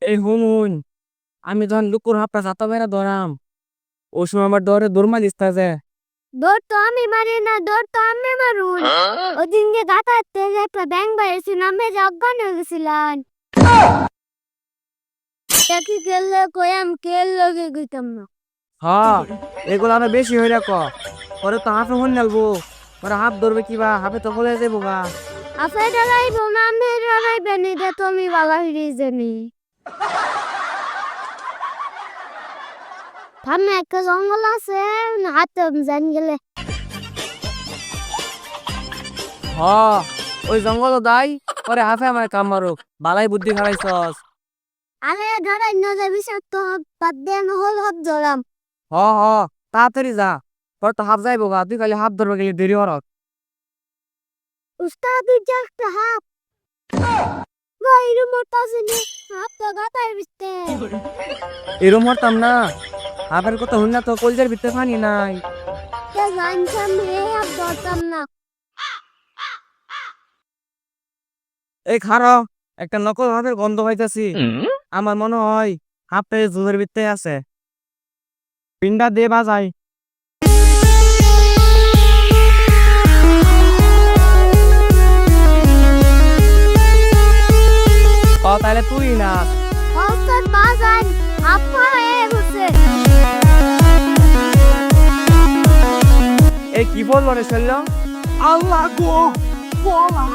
এই হুন আমি যখন লুকুর হাপটা ছাতা বেড়া ধরাম ওই সময় আমার ডরে দৌড় মারিস যে দৌড় তো আমি মারি না, দৌড় তো আমি মারুন। ওদিনকে গাতাতে একটা ব্যাং বাইরেছিল, আমি যে অজ্ঞান হয়ে গেছিলাম। দেখি খেললে কয়াম খেল লগে গইতাম না। হ্যাঁ এগুলো আরো বেশি হয়ে রাখ পরে তো হাফে হন নালবো পরে হাফ ধরবে কিবা হাফে তো বলে যাবো গা আপে ডরাইব না, আমি ডরাইবে নি, দে তুমি বালা হইরে জানি। সামনে একটা জঙ্গল আছে, হাতে জান গেলে। হ্যাঁ ওই জঙ্গল দাই পরে হাফে আমার কাম মারুক বালাই বুদ্ধি খারাইছস আমি ডরাই না যাবি তো বাদ দেন হল হাত ধরাম। হ হ তাড়াতাড়ি যা পরে তো হাফ যাইবো গা তুই খালি হাফ ধরবে গেলে দেরি হরক উস্তাদ জাস্ট হাফ ভাই রিমোট আছে নি, হাফ তো গাতাই বিস্তে। এরম হরতাম না হাফের কথা হইনা তো কলজের ভিতরে পানি নাই তে জানতাম রে, হাফ ধরতাম না। এই খারো একটা নকল হাফের গন্ধ পাইতাছি আমার মনে হয় হাফে জুলের ভিতরে আছে পিন্ডা দে বাজাই তাহলে তুই না উস্তাদ বাজান হাফ হয়ে গেছে। এই কি বলবো রে শৈল আল্লাহ গো বলা